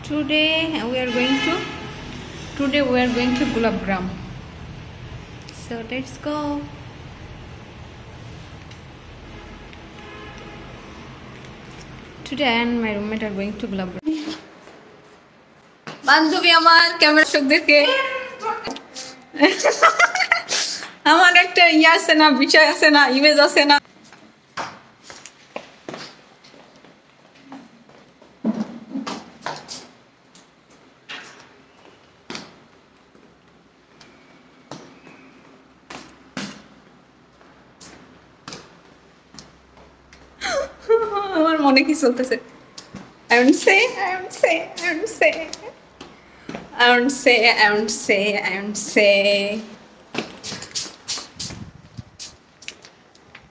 Today we are going to Gulabgram. So let's go. Today I and my roommate are going to Gulabram. বান্ধবী আমার camera শোকদেরকে আমার একটা আছে না, বিষয় আছে না, ইমেজ আছে না। আমার মনে কি চলতেছে? I won't say.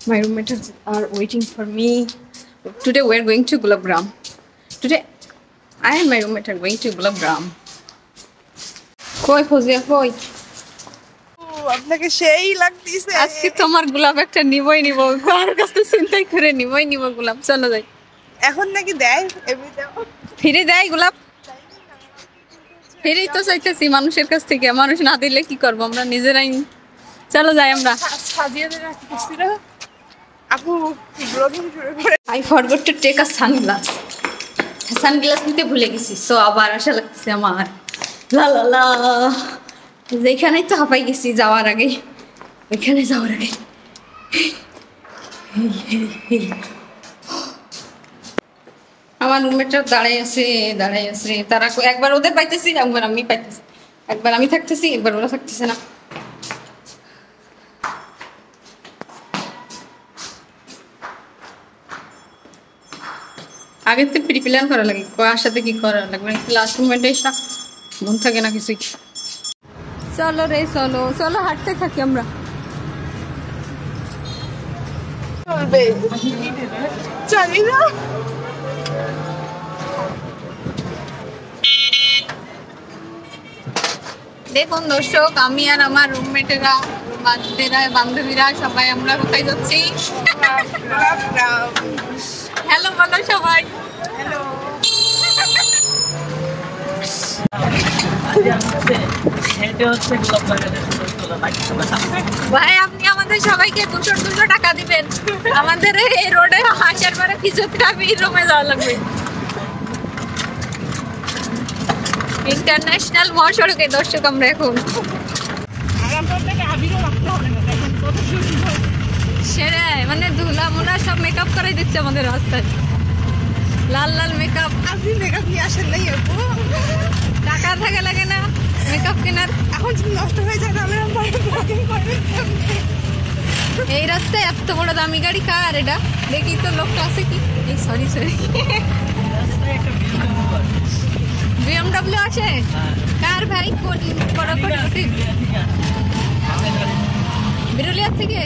My roommates are waiting for me. Today we are going to Gulabgram. Today I and my roommate are going to Gulabgram. কই ফজিয়া কই? আপনাকে সেই লাগতেছে আজকে তোমার গোলাপ একটা নিবই নিব, কার কাছে চিন্তাই করে নিব গোলাপ। চলো যাই। এখন নাকি দেয় এমনিতেও ফিরে দেয় গোলাপ? ফিরেই তো চাইতেছি মানুষের কাছ থেকে, মানুষ না দিলে কি করবো আমরা নিজেরাই। চলো যাই আমরা। সাজিয়ে দিয়ে রাখতেছিল আপু ব্লগিং শুরু করে। I forgot to take a sunglass. Sunglass নিতে ভুলে গেছি, সো আবার আশা লাগছে আমার। লা লা লা, যেখানেই তো হাঁপাই গেছি যাওয়ার আগে, ওইখানে যাওয়ার আগে। আমার রুমমেটরা দাঁড়াই আছে। তারা একবার ওদের পাইতেছি, একবার আমি পাইতেছি, একবার আমি থাকতেছি, একবার ওরা থাকতেছে না। আগের তো প্রি প্ল্যান করা লাগে, কার সাথে কি করা লাগবে, লাস্ট মোমেন্টে এসে মন থাকে না কিছুই। চলো রে চলো হাঁটতে থাকি আমরা। জানি না দেখুন দর্শক, আমি আর আমার রুমমেটেরা, বান্ধবীরা সবাই আমরা কোথায় যাচ্ছি? হ্যালো বলো সবাই। হ্যালো ভাই আপনি আমাদের সবাইকে 200 টাকা দিবেন, আমাদের এই রোডে হাসার পরে ফিজিওথেরাপি রুমে যাওয়া লাগবে। ইন্টারন্যাশনাল মহাসড়কে দর্শক আমরা এখন। সেরে মানে ধুলা মোলা সব মেকআপ করে দিচ্ছে আমাদের রাস্তায়, লাল মেকআপ। আপনি মেকআপ নিয়ে আসেন নাই আপু? টাকা থাকে লাগে না মেকআপ কেনার? এখন যদি নষ্ট হয়ে যায় তাহলে ব্লগিং করবেন। এই রাস্তায় এত বড় দামি গাড়ি কার এটা? দেখি তো লোকটা আছে কি? এই সরি BMW আছে কার ভাই? বিরুলিয়া থেকে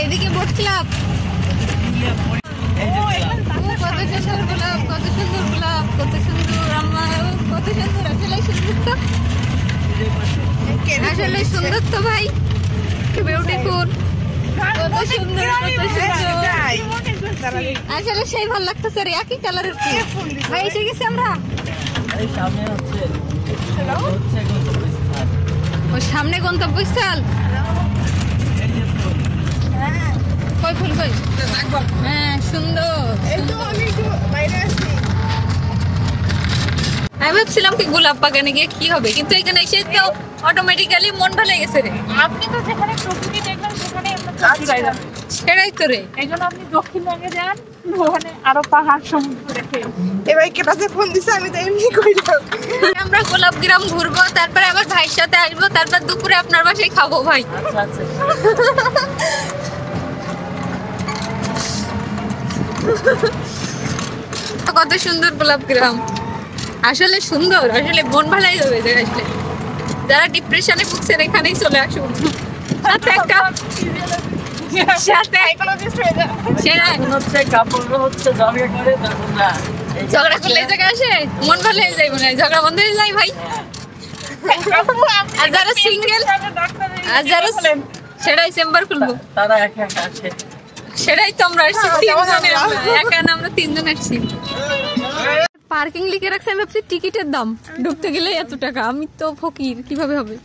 এদিকে বোট ক্লাব। কত সুন্দর গোলাপ, কত সুন্দর আমার, কত সুন্দর। আসলে সুন্দর তো ভাই, বিউটিফুল, কত সুন্দর। আসলে সেই ভালো লাগতেছে রে, একই কালারের ভাই। এসে গেছি আমরা। ও সামনে গন্তব্যস্থল। কই ফুল কই? হ্যাঁ সুন্দর। আমি ভাবছিলাম কি গোলাপ বাগানে গিয়ে কি হবে, কিন্তু এখানে এসে তো অটোমেটিক্যালি মন ভালো গেছে রে। আপনি তো যেখানে প্রকৃতি দেখবেন সেখানে সেটাই তো রে। এই জন্য আপনি দক্ষিণবঙ্গে যান, ওখানে আরো পাহাড় সমুদ্র দেখে। এবার কেটাতে ফোন দিছে, আমি তো এমনি কইলাম। আমরা গোলাপগ্রাম ঘুরবো, তারপরে আবার ভাইয়ের সাথে আসবো, তারপর দুপুরে আপনার বাসায় খাবো ভাই। কত সুন্দর গোলাপগ্রাম, আসলে সুন্দর, আসলে মন ভালাই হবে। আসলে যারা ডিপ্রেশনে ভুগছেন এখানেই চলে আসুন। ঝগড়া করলে এই জায়গায় আসে মন ভালো হয়ে যায়, মনে হয় ঝগড়া বন্ধ হয়ে যায় ভাই। আর যারা সিঙ্গেল, আর যারা সেটাই চেম্বার খুলবো, তারা একা একা আছে। সেটাই তো আমরা আসছি তিনজনে, একা না আমরা তিনজন আসছি। পার্কিং লিখে রাখছে, আমি ভাবছি টিকিটের দাম, ঢুকতে গেলে এত টাকা। আমি তো ফকির, কিভাবে হবে?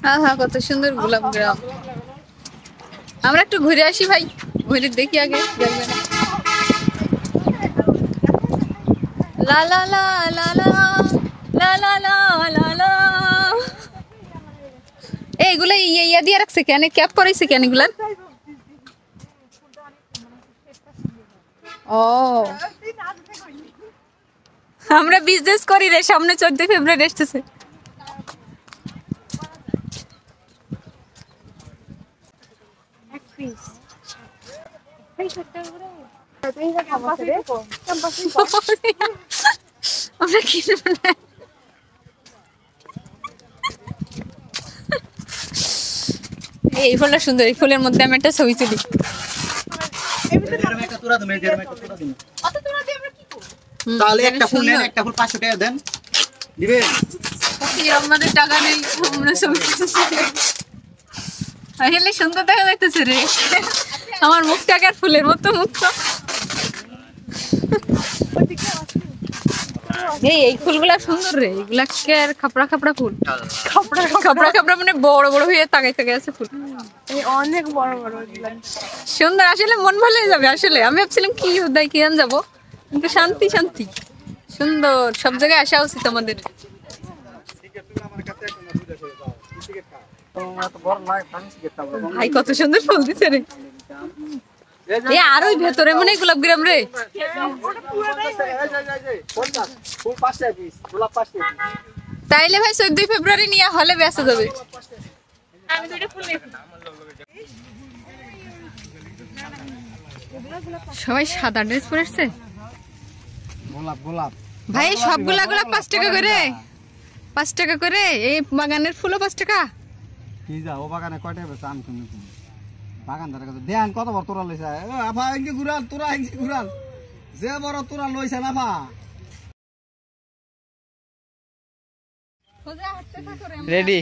হ্যাঁ হ্যাঁ, কত সুন্দর গোলাপ গ্রাম। আমরা একটু ঘুরে আসি ভাই, ঘুরে দেখি আগে। লা লা লা লা লা লা লা লা লা লা। এইগুলা ইয়া দিয়ে রাখছে কেন? ক্যাপ করাইছে কেন এগুলার? ও, আমরা বিজনেস করি রে, সামনে 14 ফেব্রুয়ারি আসতেছে। আমরা কিনবো না। এই ফুলটা সুন্দর, এই ফুলের মধ্যে আমি একটা ছবি তুলি। তাহলে একটা ফুল নেন, একটা ফুল 500 টাকা দেন, দিবেন? আমাদের টাকা নেই, আমরা ছবি আসলে সুন্দর দেখা যাইতেছে রে, আমার মুখটাকে আর ফুলের মতো মুখ। এই ফুলগুলা সুন্দর রে, এগুলা কে আর খাপড়া খাপড়া ফুল, খাপড়া খাপড়া খাপড়া মানে বড় বড় হয়ে তাকাই তাকাই আছে ফুল, অনেক বড় বড় সুন্দর। আসলে মন ভালো হয়ে যাবে। আসলে আমি ভাবছিলাম কি উদয় কি আন যাবো, কিন্তু শান্তি শান্তি সুন্দর। সব জায়গায় আসা উচিত আমাদের। ভাই কত সুন্দর ফুল দিছে রে। এ আর ওই ভেতরে মনে গোলাপ গ্রাম রে। তাইলে ভাই 14 ফেব্রুয়ারি নিয়ে হলে বেঁচে যাবে। সবাই সাদা ড্রেস পরে আসছে। গোলাপ গোলাপ ভাই সবগুলা গোলাপ 5 টাকা করে, 5 টাকা করে। এই বাগানের ফুলও 5 টাকা। কি যা ও বাগানে কয়টা বেচা আমি শুনি বাগানদারের কাছে দেন কত বড় তোরা লইছে। আফা ইনকে ঘুরাল, তোরা ইনকে ঘুরাল, যে বড় তোরা লইছে না আফা। রেডি।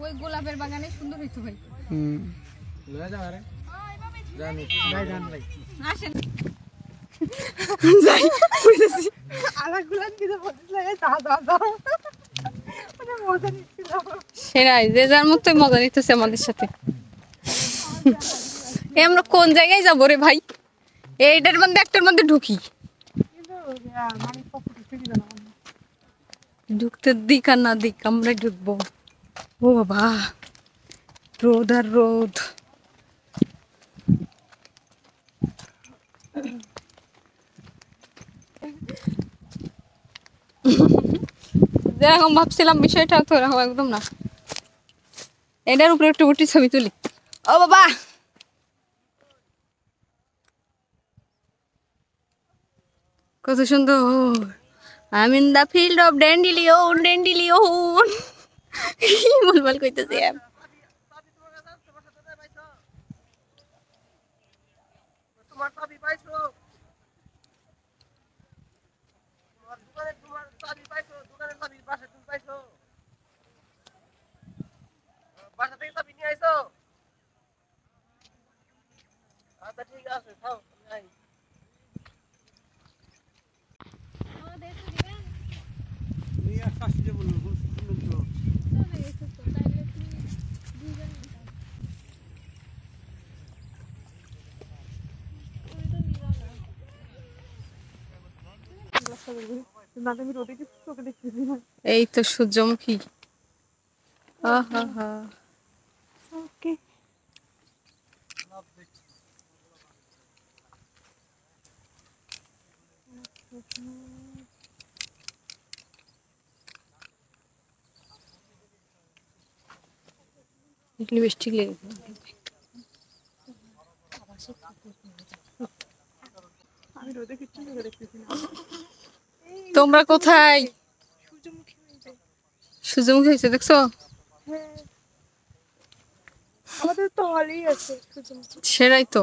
ওই গোলাপের বাগানে সুন্দর হইতো ভাই। লয়ে যাও আরে জানি যাই জান লাই আসেন যাই বুঝেছি। আলাগুলা দিতে বলছিস দা দা দা, মানে মজা নিচ্ছিল। সেরাই, যে যার মতোই মজা নিতেছে আমাদের সাথে। আমরা কোন জায়গায় যাবো রে ভাই? এইটার মধ্যে একটার মধ্যে ঢুকি, ঢুকতে দিক আর না দিক আমরা ঢুকবো। ও বাবা, রোদ আর রোদ। যেরকম ভাবছিলাম বিষয়টা তো এরকম একদম না। এটার উপরে একটু উঠি ছবি তুলি। ও বাবা, কত সুন্দর। I'm in the field of dandelion, dandelion. বলবল কইতেছে। তোমার চাবি পাইছো? তোমার চাবি পাইছো? দোকানের চাবি বাসা তুমি পাইছো? বাসা থেকে চাবি নিয়ে আইছো? আচ্ছা ঠিক আছে, খাও নাই। নিয়ে আসছি যে বলবো তো। এই তো সূর্যমুখী। ওকে লিপস্টিক লেগে আমি রোদে কিচ্ছু দেখতেছি না। তোমরা কোথায়? সূর্যমুখী হয়েছে। সূর্যমুখী হয়েছে দেখছো? হ্যাঁ, আমাদের তো হলেই আছে সূর্যমুখী। সেটাই তো,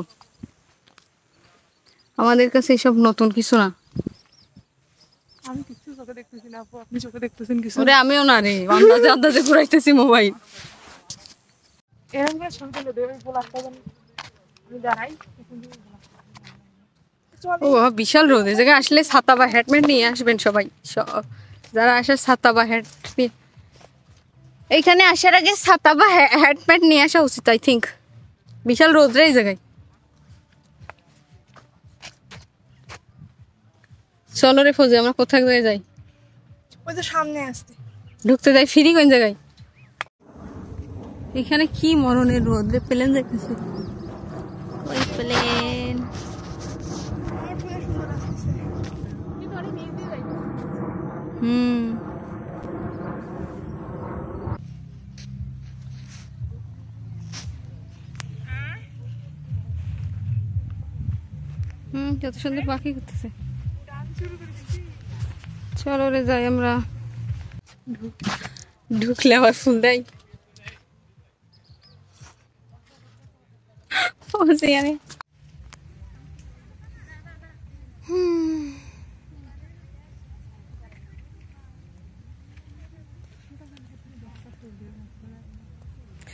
আমাদের কাছে এসব নতুন কিছু না। আমি কিছু চোখে দেখতেছি না আপু, আপনি চোখে দেখতেছেন কিছু? ওরে আমিও না রে, আন্দাজে আন্দাজে ঘুরাইতেছি মোবাইল। এরকম করে ছবি তুলে দেবে গোলাপটা জানি আমি দাঁড়াই। ও বিশাল রোদ, এই জায়গায় আসলে ছাতা বা হেলমেট নিয়ে আসবেন সবাই, যারা আসে ছাতা বা হেড নিয়ে। এইখানে আসার আগে ছাতা বা হেলমেট নিয়ে আসা উচিত আই থিঙ্ক। বিশাল রোদ রে এই জায়গায়। চলো রে ফৌজি, আমরা কোথায় যাই? ওই তো সামনে আসতে ঢুকতে যাই, ফিরি কোন জায়গায়? এখানে কি মরণের রোদ রে, প্লেন দেখতেছি, ওই প্লেন। কত সুন্দর পাখি করতেছে। চলো রে যাই আমরা। ঢুকলে আবার ফুল দেয়।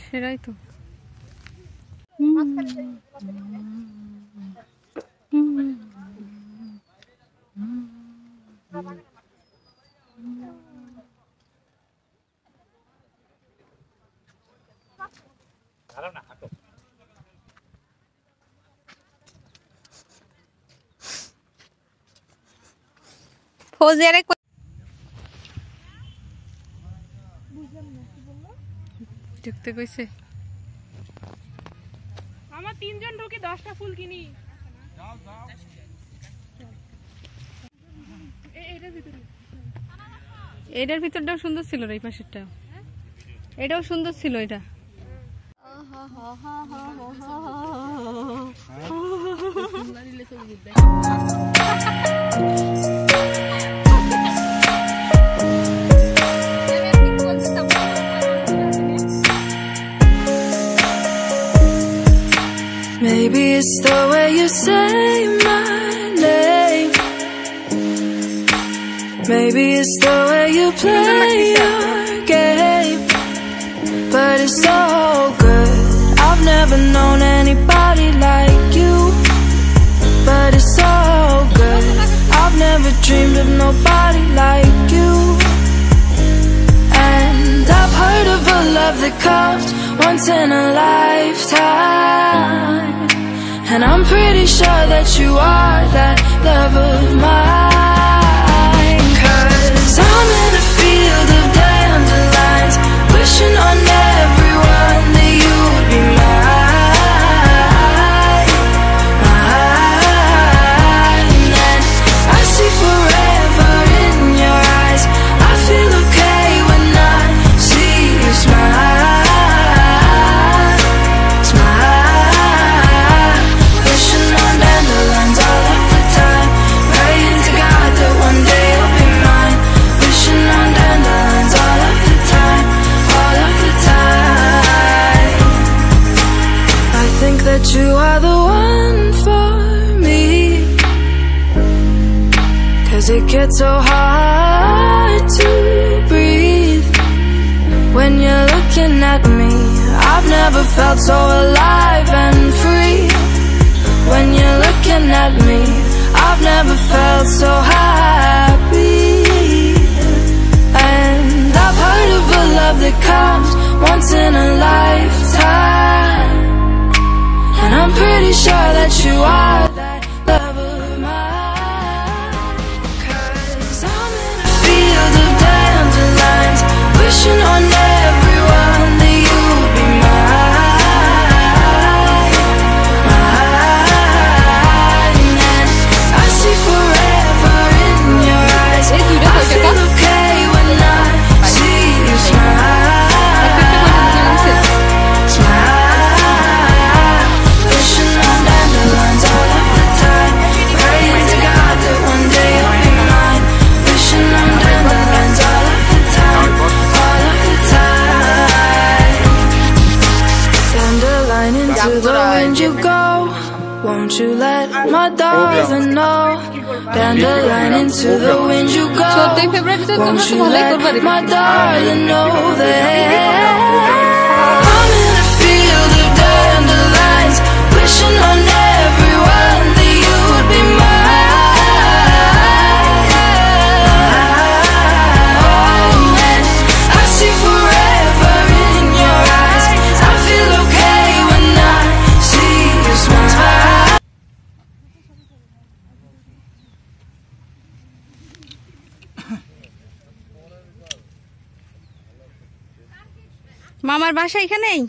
সেটাই তো। ফৌজিয়ারে ঢুকতে কইছে। আমার 3 জন ঢুকে 10টা ফুল কিনি। এটার ভিতরটাও সুন্দর ছিল রে, এই পাশেরটা এটাও সুন্দর ছিল। এটা Maybe it's the way you say my name. Maybe it's the way you play your game. But it's so good. I've never known anybody like you. But it's so good. I've never dreamed of nobody like you. And I've heard of a love that comes once in a lifetime. And I'm pretty sure that you are that love of mine. 'Cause I'm in a field of dandelions, wishing on everyone that you would be mine, mine. And I see forever in your eyes. I feel okay when I see you smile, smile. Wishing on dandelions all of the time, praying to God that one day you'll be mine. Wishing on dandelions all of the time, all of the time. I think that you are the one for me, 'cause it gets so hard to breathe when you're looking at me. I've never felt so alive and free. When you're looking at me, I've never felt so happy. And I've heard of a love that comes once in a lifetime. And I'm pretty sure that you are that love of mine. 'Cause I'm in a field of dandelions, wishing on everyone that you would be mine, mine. And I see forever in your eyes. I feel okay when I see you smile, smile. Wishing on dandelions all of the time, praying to God that one day you'll be mine. Wishing on dandelions all of the time, all of the time. Dandelion into the wind you go. Won't you let my darling know? dandelion into the wind you go. 14 ফেব্রুয়ারি তো Won't তোমরা তো you ভালোই let করবা দেখি। my darling know that I'm in a field of dandelions, wishing on everyone that you would be mine. Oh, and I see forever in your eyes. I feel okay when I see you smile. মামার বাসা এখানেই?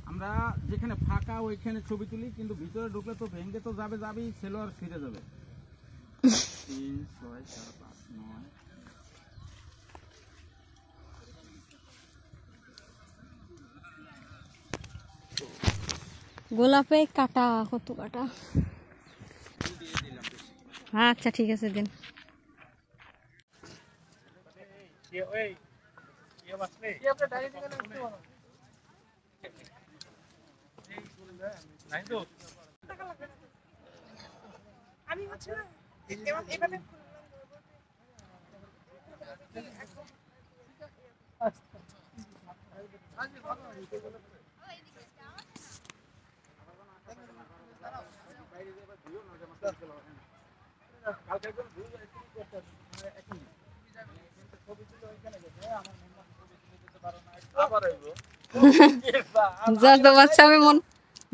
আমরা যেখানে ফাঁকা ওইখানে ছবি তুলি, কিন্তু ভিতরে ঢুকলে তো ভেঙে তো যাবেই, ছেলে আর ফিরে যাবে। 3, 6, 4, 5, 9। গোলাপে কাটা, কত কাটা। আচ্ছা ঠিক আছে দিন। আমি হচ্ছে না এভাবে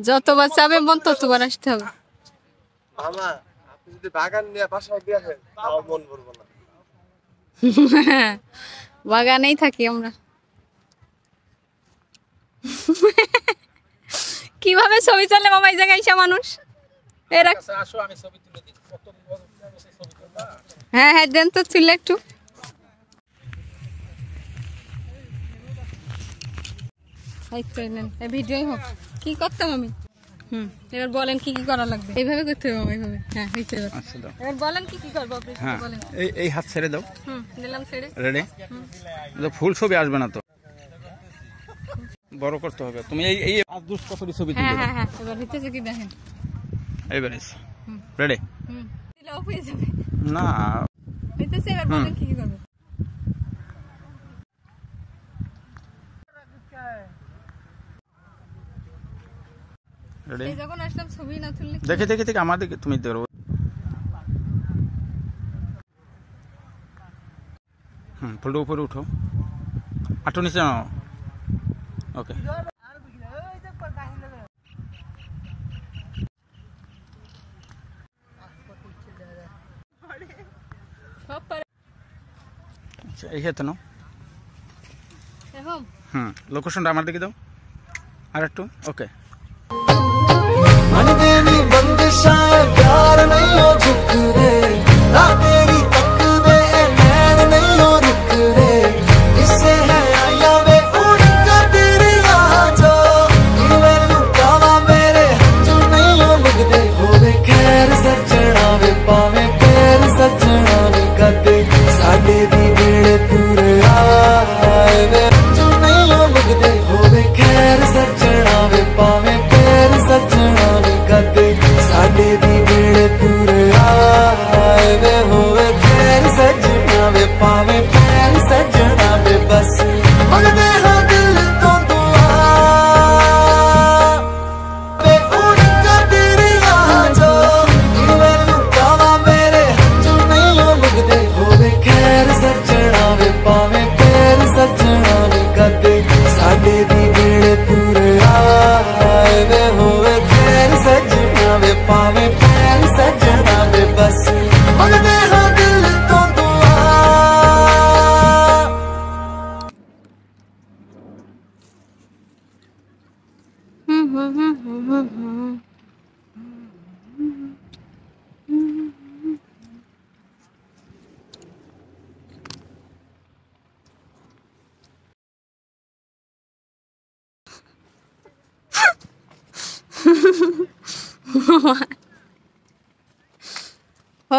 যতবার চাবে মন ততবার আসতে হবে। মামা আপনি যদি বাগান নিয়ে বাসায় দিয়ে আসেন তাও মন ভরবো না। বাগানেই থাকি আমরা। কিভাবে ছবি চলে মামা এই জায়গায় এসে মানুষ? এরা আসো আমি ছবি তুলে দিই। হ্যাঁ হ্যাঁ দেন তো ছিল একটু। ভিডিওই হোক, কি করতাম আমি। এবার বলেন কি কি করা লাগবে। এইভাবে করতে হবে মামা, এইভাবে। হ্যাঁ হয়েছে এবার। এবার বলেন কি কি করবো আপনি বলেন। এই হাত ছেড়ে দাও। দিলাম ছেড়ে। রেডি? ফুল ছবি আসবে না তো, বড় করতে হবে। তুমি এই দুষ্ট কতটি ছবি তুলে হ্যাঁ হ্যাঁ এবার হইতেছে কি দেখেন। এইবার রেডি? দিলে অফ হয়ে যাবে না হইতেছে। এবার বলেন কি কি করবো। রেডি? এই যখন আসলাম ছবি না তুললে দেখে আমার দিকে তুমি ধরো। ফুলটা উপরে উঠো, আটো নিচে নাও। ওকে আচ্ছা, এই হাতে নাও। লোকেশনটা আমার দিকে দাও আর একটু। ওকে प्यार नहीं हो झुक रे, तेरी तक दे नैन नहीं हो रुक रे, इससे है आया वे उड़ का तेरे यहाँ जो मैनू कावा मेरे जो नहीं हो लगदे होवे खैर सजना वे पावे पैर सजना वे कदे साडे दी वेड़े तुर आए वे जो नहीं हो लगदे होवे खैर सजना वे पावे पैर सजना वे कदे साडे दी वेड़े तुर आए वे होवे खैर सजना वे पावे पैर सजना वे बस मंगदे हाँ दिल तो दुआ वे उड़ का तेरे यहाँ जो मैनू कावा मेरे जो नहीं हो लगदे होवे खैर सजना वे पावे पैर सजना वे कदे साडे दी वेड़े तुर आए वे होवे खैर सजना वे पावे पैर सजना वे बस मंगदे हाँ दिल तो दुआ।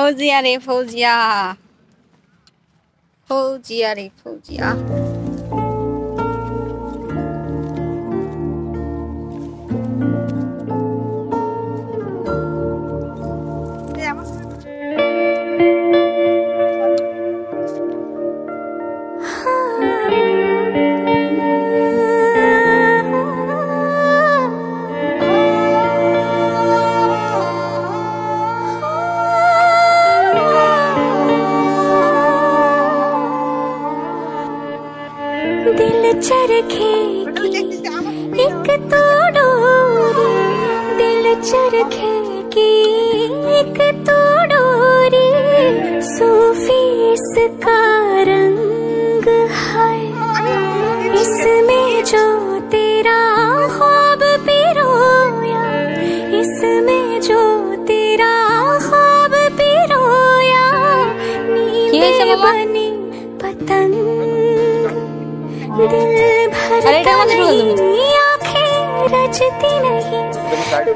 फौजिया रे फौजिया फौजिया रे फौजिया दिल चरखे की एक तो डोरी दिल चरखे की एक तो डोरी सूफी इसका रंग है इसमें जो तेरा ख्वाब पिरोया इसमें जो तेरा ख्वाब पिरोया नीले बनी पतंग दिल भरता नहीं आँखें रचती नहीं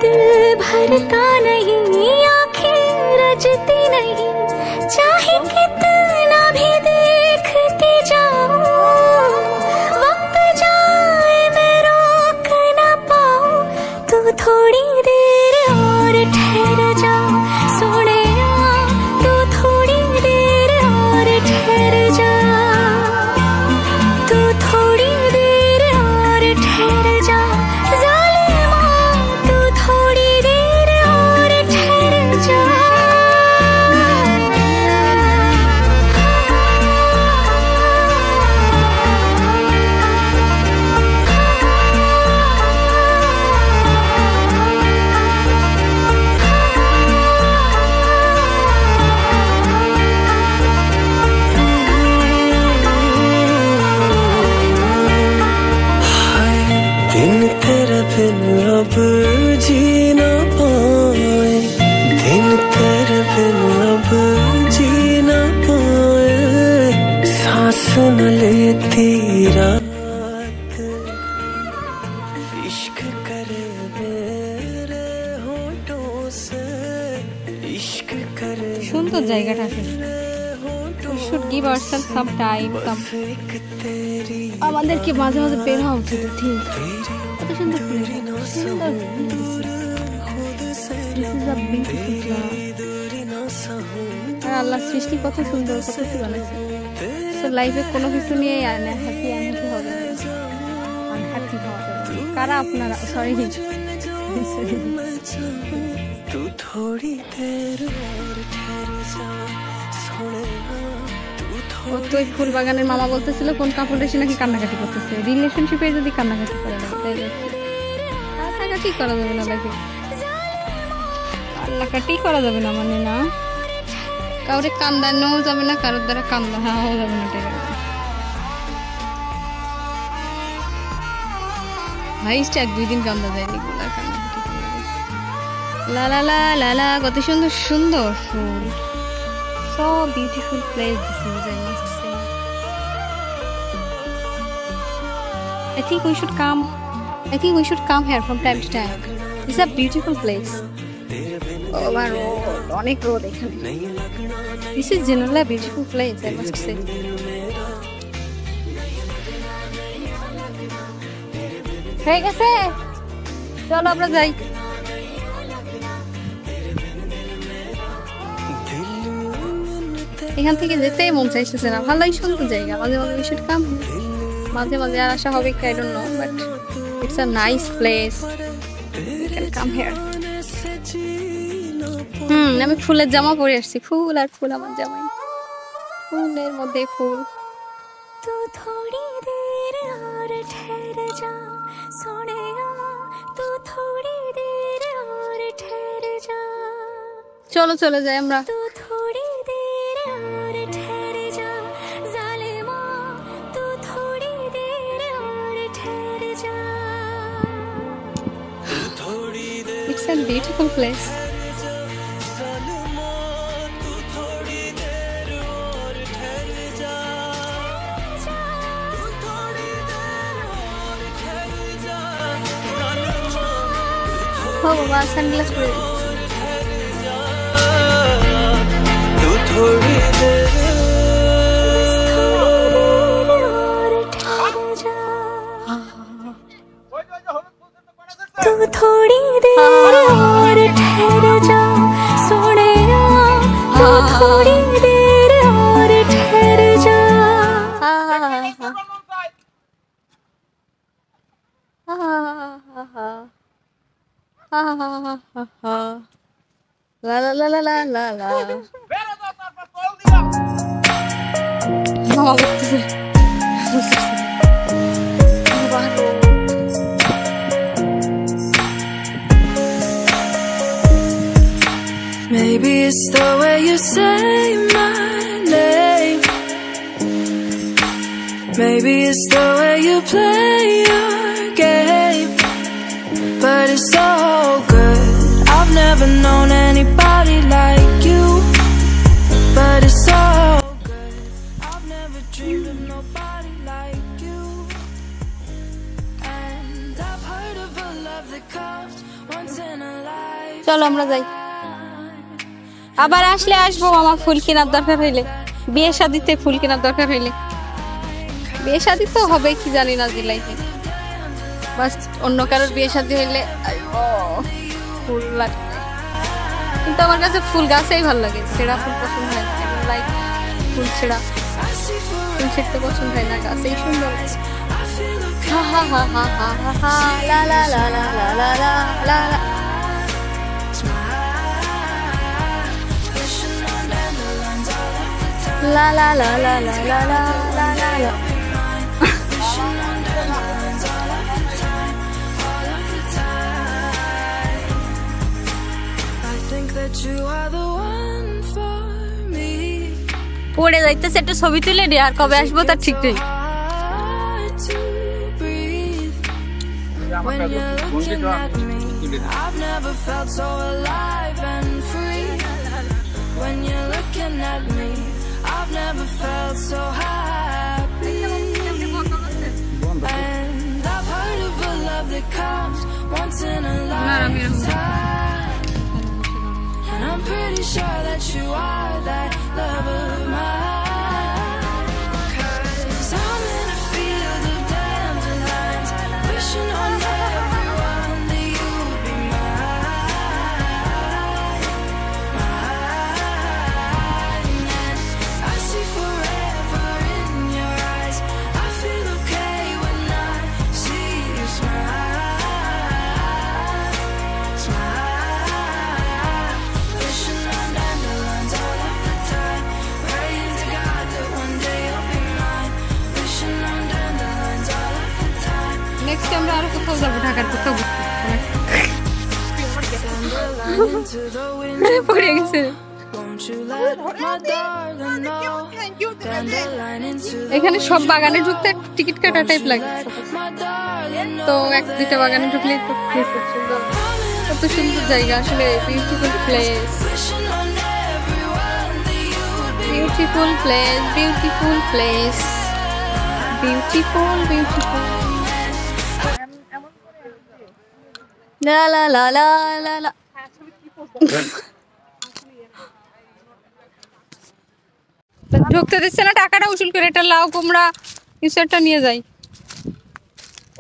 दिल भरता नहीं आँखें रचती नहीं चाहे कितना भी देखती जाऊं वक्त जाए मैं रोक न पाऊं तू थोड़ी देर और ठहर जा सोने तू थोड़ी देर और ठहर जा तू थोड़ी देर और ठहर जा ज़ालिमा तू थोड़ी देर और ठहर जा दिन तेरे बिन अब जी ना पाए दिन तेरे बिन अब जी ना पाए सांस न लेती रात इश्क करे मेरे होठों से इश्क करे সুন্দর জায়গাটা আসলে we should give ourselves some time আমাদেরকে মাঝে মাঝে বের হওয়া উচিত ঠিক কত সুন্দর সুন্দর আর আল্লাহ সৃষ্টি কত সুন্দর কত কিছু বানাইছে তো লাইফে কোনো কিছু নিয়ে হ্যাপি আনহ্যাপি হবে আনহ্যাপি হওয়া যাবে কারা আপনারা সরি तू थोड़ी देर और ठहर जा सोने ও তো ওই ফুল বাগানের মামা বলতেছিল কোন কাপড় এসে নাকি কান্নাকাটি করতেছে রিলেশনশিপে যদি কান্নাকাটি করে না তাইলে কান্নাকাটি করা যাবে না লাইফে কান্নাকাটি করা যাবে না মানে না কাউরে কান্দানোও যাবে না কারোর দ্বারা কান্দানোও যাবে না ঠিক আছে ভাই স্টাক 2 দিন কান্দা যায় রেগুলার কান্নাকাটি লা লা লা লা লা কত সুন্দর সুন্দর ফুল so beautiful place this is I must say I think we should come here from time to time it's a beautiful place over road অনেক রোড এখানে this is generally a beautiful place I must say ঠিক আছে চলো আমরা যাই এখান থেকে যেতে মন চাইছে না ভালোই সুন্দর জায়গা মাঝে মাঝে we should come মাঝে মাঝে আর আসা হবে I don't know but it's a nice place you can come here আমি ফুলের জামা পরে আসছি ফুল আর ফুল আমার জামাই ফুলের মধ্যে ফুল तू थोड़ी देर और ठहर जा सोनिया तू थोड़ी देर और ठहर जा চলো চলে যাই আমরা तू थोड़ी देर और ठहर जा जालिमा तू थोड़ी देर और ठहर जा it's a beautiful place বাবা সানগ্লাস পরে थोड़ी देर तू थोड़ी देर और ठहर जा सोने तू थोड़ी देर और ठहर जा ला ला ला ला ला ला ला मामा बकते Maybe it's the way you say my name. Maybe it's the way you play your game. But it's so good. I've never known anybody like you. But it's so good. I've never dreamed of nobody like you. And I've heard of a love that comes once in a life. চলো আমরা যাই আবার আসলে আসবো মামা ফুল কেনার দরকার হইলে বিয়ে শাদিতে ফুল কেনার দরকার হইলে বিয়ে শাদি তো হবে কি জানি না জুলাইতে বাস অন্য কারোর বিয়ে শাদি হইলে ফুল লাগবে কিন্তু আমার কাছে ফুল গাছেই ভালো লাগে ছেঁড়া ফুল পছন্দ হয় না লাইক ফুল ছেঁড়া ফুল ছেড়তে পছন্দ হয় না গাছেই সুন্দর হা হা হা হা হা হা লা লা লা লা লা লা লা লা La la la la la la la la la la. I think that you are the one for me. পড়ে যাইতেছে একটা ছবি তুলে রে আর কবে আসবো তার ঠিক নেই When you're looking at me, I've never felt so alive and free. When you're looking at me, I've never felt so happy. And I've heard of a love that comes once in a lifetime. And I'm pretty sure that you are that love of mine. 'Cause I'm in a field of dandelions, wishing on everyone that you'd be mine. And I see forever in your eyes. I feel okay when I see you smile. Smile. Wishing on dandelions all of the time. Praying to God that one day you'll be mine. Wishing on dandelions all of the time. Next আমরা আর কোথাও যাব ঢাকার কোথাও Dandelion into the ঘুরতে wind. পড়ে গেছে Won't you let my darling know? Dandelion into the এখানে সব বাগানে ঢুকতে টিকিট কাটা টাইপ লাগে my darling তো এক দুইটা বাগানে ঢুকলে তো কত সুন্দর জায়গা আসলে beautiful place wishing on everyone that you'd be beautiful place beautiful place beautiful beautiful লা লা লা লা লা লা ঢুকতে দিচ্ছে না টাকাটা উসুল করে এটা লাউ কুমড়া কিছু একটা নিয়ে যাই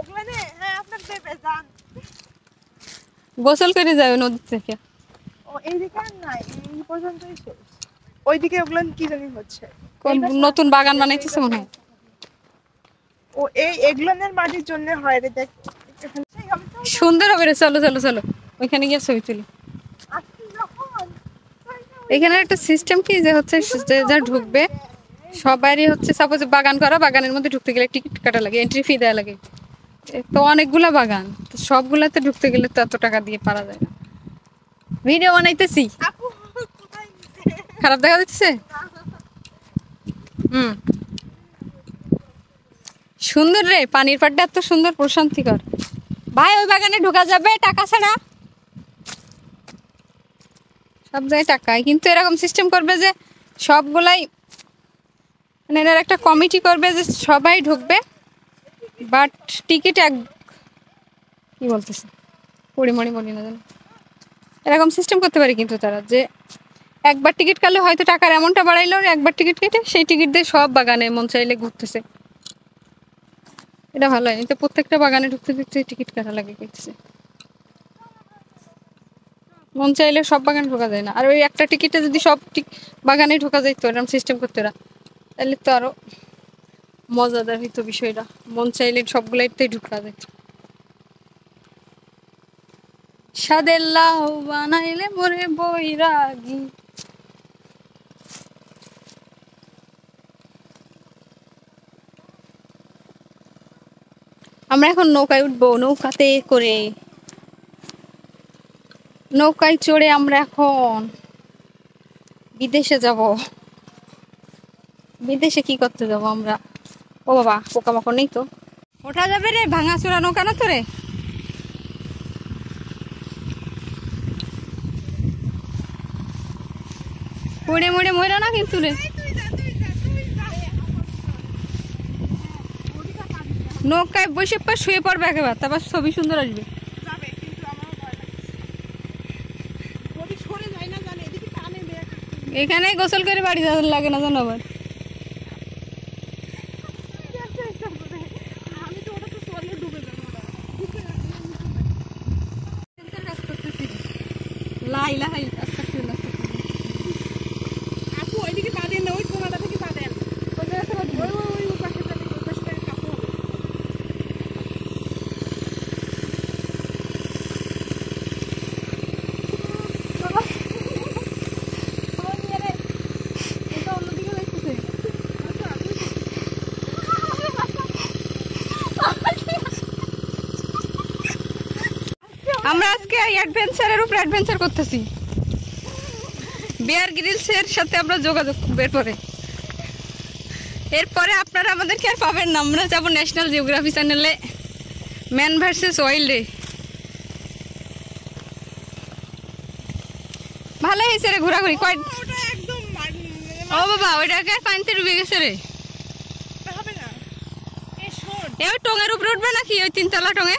ওখানে হ্যাঁ আপনার দেবে যান গোসল করে যাবে নদী থেকে ও এইদিকে আর নাই এই পর্যন্তই শেষ ওইদিকে ওগুলো কি জানি হচ্ছে কোন নতুন বাগান বানাইতেছে মনে হয় ও এই এগুলোনের মাটির জন্য হয় রে দেখ সুন্দর হবে রে চলো চলো চলো ওইখানে গিয়ে ছবি তুলি এখানে একটা সিস্টেম কি যে হচ্ছে যে যা ঢুকবে সবারই হচ্ছে সাপোজ বাগান করা বাগানের মধ্যে ঢুকতে গেলে টিকিট কাটা লাগে এন্ট্রি ফি দেওয়া লাগে তো অনেকগুলা বাগান তো সবগুলাতে ঢুকতে গেলে তো এত টাকা দিয়ে পারা যায় না ভিডিও বানাইতেছি খারাপ দেখা যাচ্ছে সুন্দর রে পানির পাড়টা এত সুন্দর প্রশান্তিকর ভাই ওই বাগানে ঢোকা যাবে টাকা ছাড়া সব জায়গায় টাকায় কিন্তু এরকম সিস্টেম করবে যে সবগুলাই মানে এর একটা কমিটি করবে যে সবাই ঢুকবে বাট টিকিট এক কি বলতেছে পরিমণি বলি না জানো এরকম সিস্টেম করতে পারে কিন্তু তারা যে একবার টিকিট কাটলে হয়তো টাকার অ্যামাউন্টটা বাড়াইলো, একবার টিকিট কেটে সেই টিকিট দিয়ে সব বাগানে মন চাইলে ঘুরতেছে। এটা ভালো হয়, তো প্রত্যেকটা বাগানে ঢুকতে ঢুকতে টিকিট কাটা লাগে করতেছে। মন চাইলে সব বাগানে ঢোকা যায় না, আর ওই একটা টিকিটে যদি সব বাগানে ঢোকা যাইতো এরকম সিস্টেম করতে ওরা, তাহলে তো আরো মজাদার হইতো বিষয়টা। মন চাইলে সবগুলাইতেই ঢুকা যায়। সাদের লাউ বানাইলে মোরে বৈরাগী। আমরা এখন নৌকায় উঠবো, নৌকাতে করে, নৌকায় চড়ে আমরা এখন বিদেশে যাব। বিদেশে কি করতে যাব আমরা? ও বাবা, পোকামাকড় নেই তো? ওঠা যাবে রে, ভাঙা চোরা নৌকা না তো রে। পড়ে মরে মরা না কিন্তু রে। নৌকায় বসে পর শুয়ে পড়বে একেবারে, তারপর ছবি সুন্দর আসবে। এখানে গোসল করে বাড়ি যাওয়ার লাগে না জানো আবার। আমরা আজকে অ্যাডভেঞ্চারের উপর অ্যাডভেঞ্চার করতেছি। বেয়ার গ্রিলসের সাথে আমরা যোগাযোগ এরপরে আপনারা আমাদেরকে আর পাবেন না। আমরা যাবো ন্যাশনাল জিওগ্রাফি চ্যানেলে ম্যান ভার্সেস ওয়াইল্ডে। ভালো হয়েছে রে ঘোরাঘুরি। ও বাবা, ওইটাকে পানিতে ডুবে গেছে রে। ওই টঙের উপরে উঠবে নাকি? ওই 3 তলা টঙে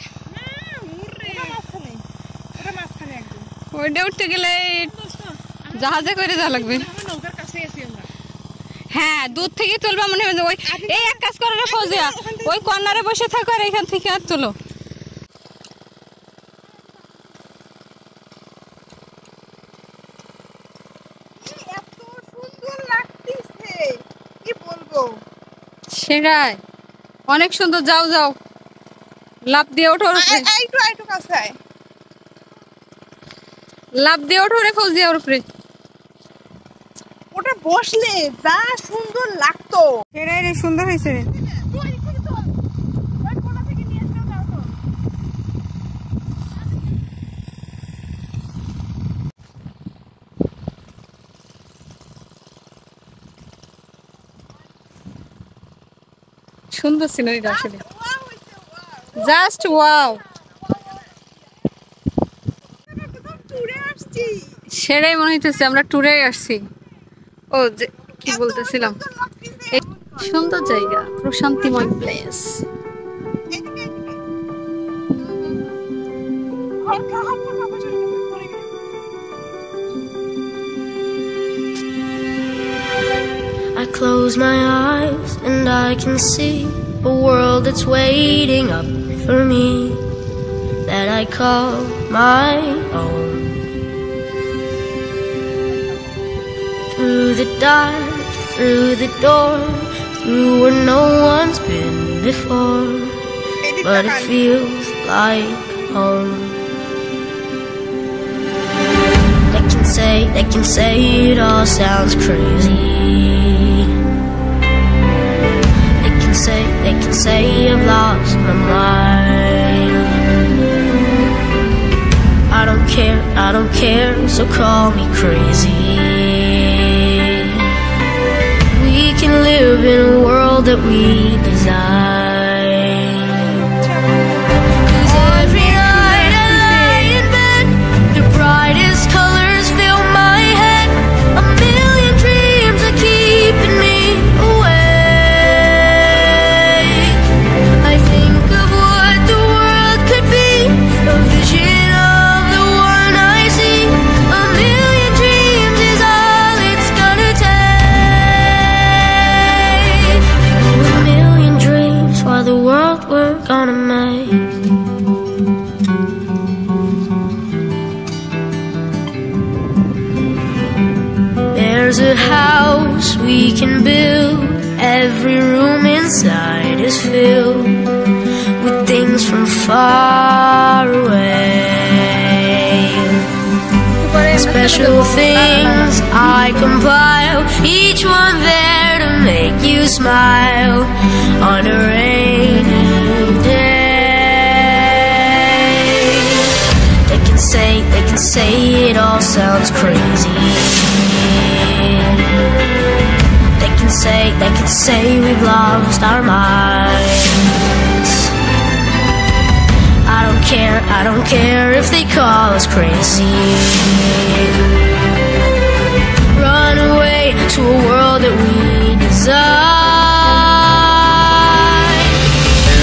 ওইটা উঠতে গেলে জাহাজে করে যাওয়া লাগবে। হ্যাঁ, দূর থেকে তুলবা মনে হয়। ওই এই এক কাজ করে ফৌজিয়া, ওই কর্নারে বসে থাকো আর এখান থেকে আর তোলো। সেটাই, অনেক সুন্দর। যাও যাও, লাফ দিয়ে ওঠো, লাফ দিয়ে ওঠো রে ফৌজিয়া ওর উপরে। ওটা বসলে যা সুন্দর লাগতো। সেটাই রে, সুন্দর হয়েছে রে। সুন্দর সিনারিটা আসলে, জাস্ট ওয়াও। সেটাই মনে হইতেছে আমরা ট্যুরে আসছি। ও যে কি বলতেছিলাম, সুন্দর জায়গা, প্রশান্তিময় place. I close my eyes and I can see a world that's waiting up for me, that I call my own. Through the dark, through the door, through where no one's been before, but it feels like home. They can say it all sounds crazy. They can say I've lost my mind. I don't care, so call me crazy. We can live in a world that we design. 'Cause every night I lie in bed, the brightest colors fill my head. A million dreams are keeping me awake. I think of what the world could be, a vision of the one I see. A million dreams is all every room inside is filled with things from far away. Special things I compile, each one there to make you smile on a rainy day. They can say it all sounds crazy. They can say we've lost our minds. I don't care if they call us crazy. Run away to a world that we design.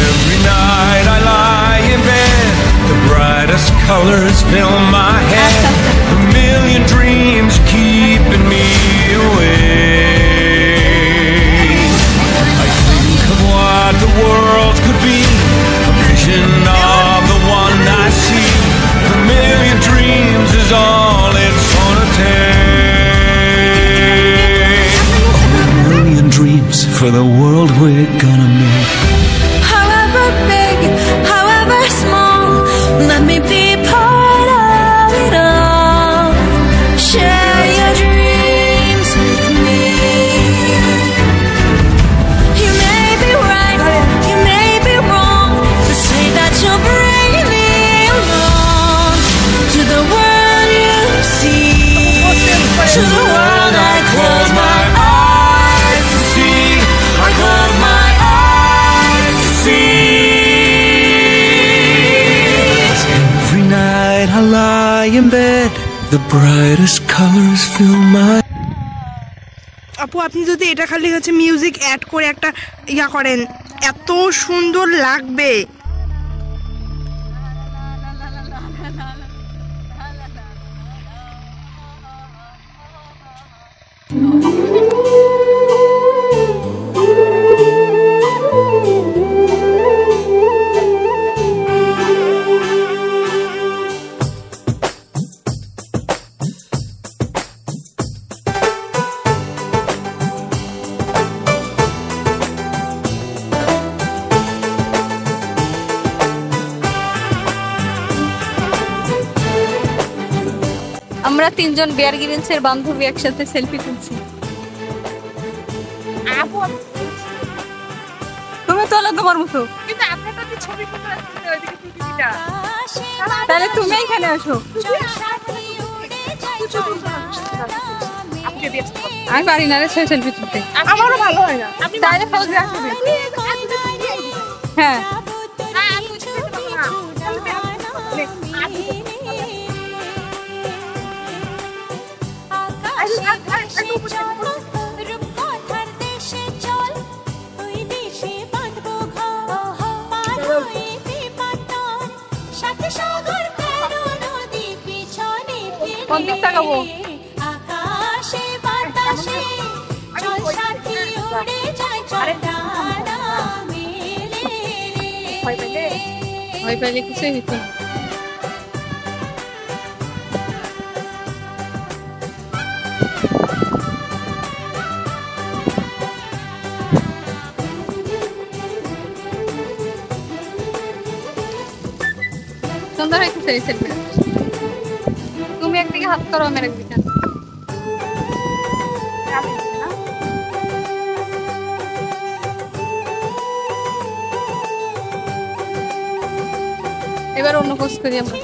Every night I lie in bed, the brightest colors fill my head. A million dreams keeping me awake. I think of what the world could be, a vision of the one I see. A million dreams is all it's gonna take. A million dreams for the world we're gonna make. However big, however small, let me be part of it all. Share your dreams with me. You may be right, you may be wrong, but say that you'll bring me along to the world you see, to the world I close my eyes to see. I close my eyes to see. Every night I lie in bed, the brightest colors fill my. আপু আপনি যদি এটা খালি হচ্ছে music add করে একটা ইয়া করেন, এত সুন্দর লাগবে। আমরা তিনজন বেয়ার গ্রিলসের বান্ধবী একসাথে সেলফি তুলছি। তুমি তোলো তোমার মতো, কিন্তু আপনারা তো ছবি ফটো রাখতে ওইদিকে পৃথিবীটা। তাহলে তুমি এখানে আসো। আমি পারি না রে সেলফি তুলতে, আমারও ভালো হয় না। তাহলে ফৌজি আসবে। হ্যাঁ কোন দিক তাকাবো? ভয় পাইলে কিছুই হইতো না। সুন্দর হইতেছে এই সেলফি। তুমি একদিকে হাত করো, আমি একদিকে। এবার অন্য পোজ করি আমরা।